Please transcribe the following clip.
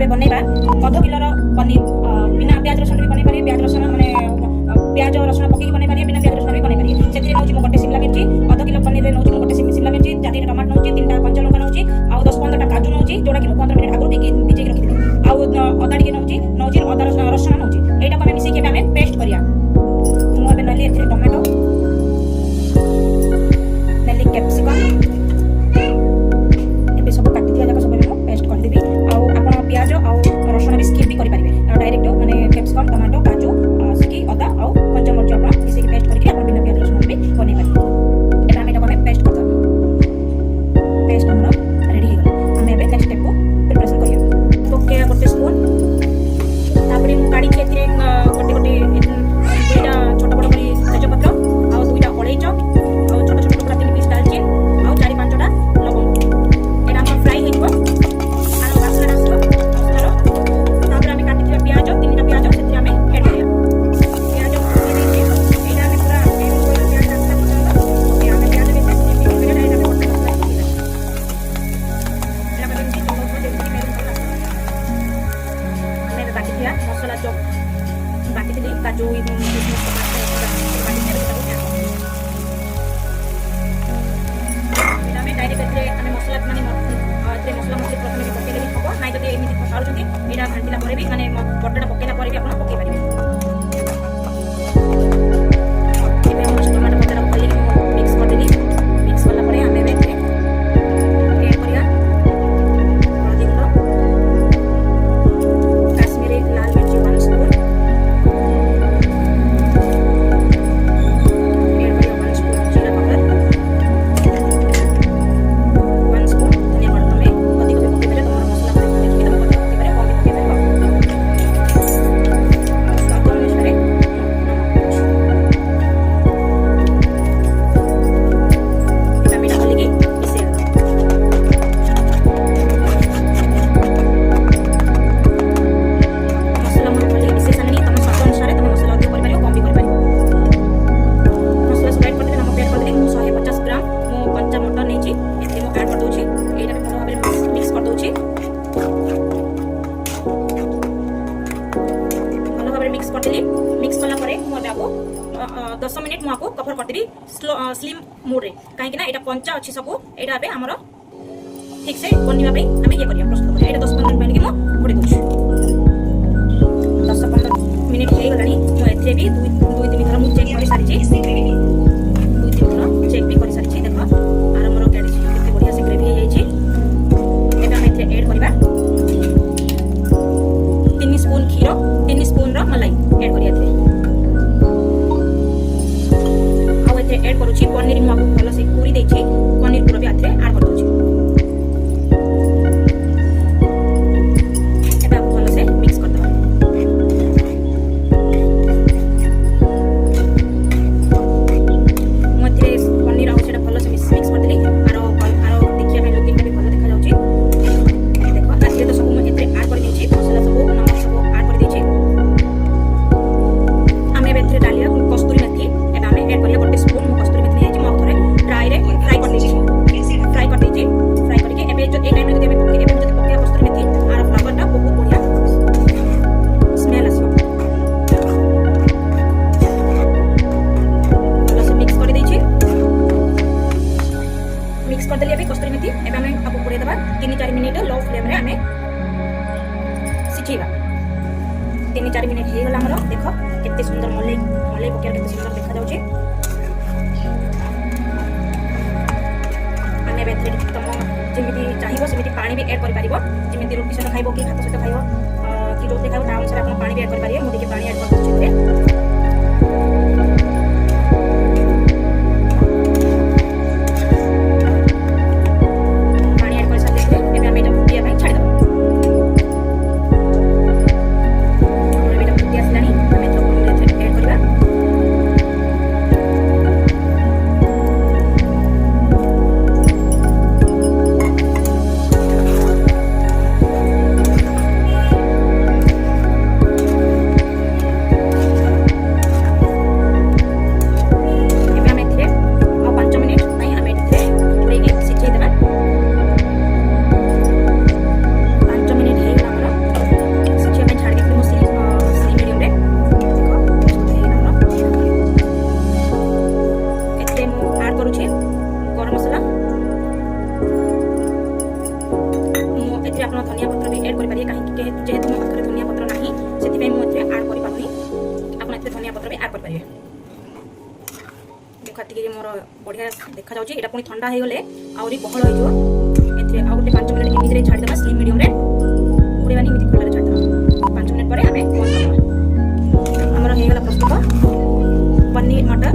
ଏବେ ବନେଇବା ଅଧ କିଲୋର ପନିର ବିନା ପିଆଜ ରସୁଣ ବି ବନେଇ ପାରିବେ, ପିଆଜ ରସୁଣ ମାନେ ପିଆଜ ରସୁଣ ପକେଇକି ବନେଇ ପାରିବେ, ବିନା ପିଆଜ ରସୁଣ ବି ବନେଇ ପାରିବେ। ସେଥିରେ ନେଉଛି ମୁଁ ଗୋଟେ ଶିମଲା ମିର୍ଚି, ଅଧ କିଲୋ ପନିରରେ ନେଉଛି ମୁଁ ଗୋଟେ ଶିମଲା ମିର୍ଚି, 4ଟି ଟମାଟୋ ନେଉଛି, 3ଟା କଞ୍ଚା ଲଙ୍କା ନେଉଛି, ଆଉ 10-15ଟା କାଜୁ ନେଉଛି, ଯୋଉଟାକି ମୁଁ 15 ମିନିଟ୍ ଆଗରୁ ଭିଜେଇକି ରଖିଥିଲି, ଆଉ ଅଦା ଟିକେ ନେଉଛି ଅଦା ରସୁଣ ନେଉଛି। ଏଇଟାକୁ ଆମେ ମିଶେଇକି ଆମେ ପେଷ୍ଟ କରିବା। ମୁଁ ଏବେ ନେଲି ଏଥିରେ ଟମାଟୋ, ନେଲି କ୍ୟାପ୍ସିକମ୍, ଏବେ ସବୁ କାଟିଥିବା ଯାକ ସବୁ ମୁଁ ପେଷ୍ଟ କରିଦେବି। ଆଉ ଆପଣ ପିଆଜ ଆଉ ରସୁଣ ବି ସ୍କିପ୍ ବି କରିପାରିବେ, ଡାଇରେକ୍ଟ ମାନେ କ୍ୟାପ୍ସିକମ୍, ଟମାଟୋ, କାଜୁ କି ଅଦା ଆଉ କଞ୍ଚା ମରିଚ ଆପଣ ମିଶେଇକି ପେଷ୍ଟ କରିକି ଆପଣ ବିନା ପିଆଜ ରସୁଣ ବି ବନେଇ ପାରିବେ। ଏବେ ଆମେ ଏଟାକୁ ଆମେ ପେଷ୍ଟ କରିଦେବା। ପେଷ୍ଟ ଆମର ରେଡି ହେଇଗଲା। ଆମେ ଏବେ ନେକ୍ସଟ ଷ୍ଟେପକୁ ପ୍ରିପାରେସନ୍ କରିବା। ପକେଇବା ଗୋଟେ ସ୍ପୁନ୍, ତାପରେ ମୁଁ କାଢ଼ିକି ଏଥିରେ ଗୋଟେ ଦୁଇଟା ଛୋଟ ବଡ଼ କରି ତେଜପତ୍ର, ଆଉ 2ଟା ଅଳେଇଚ, ଆଉ ଛୋଟ ଛୋଟ ଟୁକୁଡ଼ା 3 ପିସ୍ ଡାଲଚିନି, ଆଉ 4-5ଟା ଲବଙ୍ଗ। ଏଇଟା ଆମର ଫ୍ରାଏ ହେଇଯିବ, ଆର ବାସ୍ନାଟା ଆସିବ ମସଲାର। ତାପରେ ଆମେ କାଟିଥିବା ପିଆଜ, 3ଟା ପିଆଜ ସେଥିରେ ଆମେ ଏଡ୍ କରିବା। ପିଆଜ ଏଇଟା ଆମେ ପୁରା ପିଆଜ ଆସିଲା ପର୍ଯ୍ୟନ୍ତ ଆମେ ପିଆଜ ବି ଏଇଟା ଆମେ ଗୋଟେ ମସଲା ଏଇଟା ଆମେ ଏବେ ବାଟିଥିବା ମସଲା ଚପ୍ ବାଟିଥିଲି, କାଜୁ ଆମେ ଡାଇରେକ୍ଟ ଏଥିରେ ଆମେ ମସଲା ମାନେ ଏଥିରେ ମସଲା ମସଲି ପ୍ରଥମେ ବି ପକେଇଲେ ବି ହେବ, ନାଇଁ ଯଦି ଏମିତି ପାରୁଛନ୍ତି ଏଇଟା ଘାଣ୍ଟିଲା ପରେ ବି ମାନେ ବଟାଟା ପକେଇଲା ପରେ ବି ଆପଣ ପକେଇ ପାରିବେ। ଏବେ ଆମର ଟମାଟୋ ବଟାଟାକୁ ଭଲକି ମିକ୍ସ କରିଦେଲି। ମିକ୍ସ କଲା ପରେ ଆମେ ଏବେ ଏଥିରେ ଏଡ୍ କରିବା ହଳଦୀ ଗୁଣ୍ଡ, କାଶ୍ମୀରୀ ଲାଲ ମିର୍ଚି 1 ସ୍ପୁନ୍, ଏଡ୍ କରିବା 1 ସ୍ପୁନ୍ ଜିରା ପାଉଡର, 1 ସ୍ପୁନ୍ ଧନିଆ ପାଉଡର। ତମେ ଅଧିକ ବି ପକେଇ ପାରିବ, ତମର ମସଲା ଦେଖିକି ତମେ ଅଧିକ ପକେଇ ପାରିବ, କମ୍ ବି ପକେଇ ପାରିବ। ସ୍ୱାଦ ଅନୁସାରେ ଆମେ ଏଇଟା ଭଲକି ମିଶେଇବା। ମସଲା ମୁଁ ଭଲକି ମିଶେଇ ସାରିଲିଣି। ତମ ସ୍ୱାଦ ଅନୁସାରେ ତମେ ମସଲା ଅଧିକ କରିପାରିବ, କମ୍ ବି କରିପାରିବ। ମସଲା ସବୁ ଆଡ୍ କରିଦେଲି, ନମକ ଆଡ୍ କରିଦେଲି। ମୁଁ 150 ଗ୍ରାମ ମୁଁ କଞ୍ଚା ମଟର ନେଇଛି, ଏଥିରେ ମୁଁ ଆଡ୍ କରିଦେଉଛି। ଏଇଟା ଭଲ ଭାବରେ ମିକ୍ସ କରିଦେଉଛି। ଭଲ ଭାବରେ ମିକ୍ସ କରିଦେଲି। ମିକ୍ସ କଲା ପରେ ମୁଁ ଏବେ ଆକୁ 10 ମିନିଟ୍ ମୁଁ ଆକୁ କଭର କରିଦେବି ସ୍ଲିମ୍ ମୋଡ୍ରେ, କାହିଁକିନା ଏଇଟା କଞ୍ଚା ଅଛି ସବୁ। ଏଇଟା ଏବେ ଆମର ଠିକ୍ସେ ବନିବା ପାଇଁ ଆମେ ଇଏ କରିବା, ପ୍ରସ୍ତୁତ କରିବା। ଏଇଟା 10-15 ମିନିଟ୍ ମୁଁ ଘୋଡ଼େଇ ଦେଉଛି। 10-15 ମିନିଟ୍ ହେଇଗଲାଣି। ମୁଁ ଏଥିରେ ବି 2-3 ଥର ମୁଁ ଚେକ୍ କରିସାରିଛି, 2-3 ଥର ଚେକ୍ ବି କରିସାରିଛି। ଦେଖ ଆର ମୋର କେତେ ବଢ଼ିଆ ସେ ଗ୍ରେଭି ହେଇଯାଇଛି। ଏବେ ଆମେ ଏଥିରେ ଏଡ୍ କରିବା 3 ସ୍ପୁନ୍ କ୍ଷୀର, 3 ସ୍ପୁନ୍ର ମଲାଇ ଏଡ୍ କରିବା ଏଥିରେ। ଆଉ ଏଥିରେ ଏଡ୍ କରୁଛି ପନିର। ମୁଁ ଆକୁ ଭଲସେ କୁରି ଦେଇଛି, ପନିର ପୁର ବି ଏଥିରେ ଆଡ୍ କରିଦେଉଛି। ଏବେ ଆକୁ ଭଲସେ ମିକ୍ସ କରିଦେବା। ମୁଁ ଏଥିରେ ପନିର ଆଉ ସେଟା ଭଲସେ ମିକ୍ସ କରିଦେଲି। ଆର ଦେଖିବା ପାଇଁ ଲୁକିଂଟା ବି ଭଲ ଦେଖାଯାଉଛି। ଦେଖ ଏଥିରେ ତ ସବୁ ମୁଁ ଏଥିରେ ଆଡ୍ କରିଦେଇଛି, ମସଲା ସବୁ ନମକ ସବୁ ଆଡ୍ କରିଦେଇଛି। ଆମେ ଏବେ ଏଥିରେ ଡାଲିବା କସ୍ତୁରୀ ମେଥି। ଏବେ ଆମେ ଏଡ୍ କରିବା 1 ସ୍ପୁନ୍। ମୁଁ କସ୍ତୁରୀ ମେଥି ନେଇଯାଇଛି, ମୁଁ ଆଉ ଥରେ ଫ୍ରାଇ କରିଦେଇଛି। ଫ୍ରାଇ କରିକି ଏବେ ଏଇ ଟାଇମ୍ରେ ଯଦି ଆମେ ପକେଇବା କସ୍ତୁରୀ ମେଥି, ଆର ଫ୍ଲେଭରଟା ବହୁତ ବଢ଼ିଆ ସ୍ମେଲ୍ ଆସିବ। ଭଲସେ ମିକ୍ସ କରିଦେଇଛି। ମିକ୍ସ କରିଦେଲି ଏବେ କସ୍ତୁରୀ ମେଥି। ଏବେ ଆମେ ଆକୁ ଘୋଡ଼େଇ ଦେବା 3-4 ମିନିଟ୍ ଲୋ ଫ୍ଲେମ୍ରେ ଆମେ ସିଝେଇବା। 3-4 ମିନିଟ୍ ହେଇଗଲା ଆମର। ଦେଖ କେତେ ସୁନ୍ଦର ମଲେଇ ପକେଇବା କେତେ ସୁନ୍ଦର ଦେଖାଯାଉଛି। ଆମେ ଏବେ ଏଥିରେ ତମ ଯେମିତି ଚାହିଁବ ସେମିତି ପାଣି ବି ଏଡ୍ କରିପାରିବ। ଯେମିତି ରୁଟି ସହିତ ଖାଇବ କି ଭାତ ସହିତ ଖାଇବ କି ଯୋଉଥିରେ ଖାଇବ ତା ଅନୁସାରେ ଆପଣ ପାଣି ବି ଏଡ୍ କରିପାରିବେ। ମୁଁ ଟିକେ ପାଣି ଏଡ୍ କରିଦେଉଛି ଏଥିରେ। ପାଣି ଏଡ୍ କରିସାରିଲେ ଏବେ ଆମେ ଏଇଟା ଫୁଟିବା ପାଇଁ ଛାଡ଼ିଦେବା। ଆମର ଏଇଟା ଫୁଟି ଆସିଲାଣି। ଆମେ ଏଥର ପନିର ଏଥିରେ ଏଡ୍ କରିବା। फाटिकी मोर बढ़िया देखा जाउची एटा पुनी ठंडा हे गले आउरी बहळ होई जो एथे आ गोटे 5 मिनिट इमिति रे छाडी देबा स्लिम मीडियम रे उड़ेबानी इमिति खोला रे छाडी देबा 5 मिनिट परे हमें बंद करबा। हमर हे गला प्रस्तुत पनीर मटर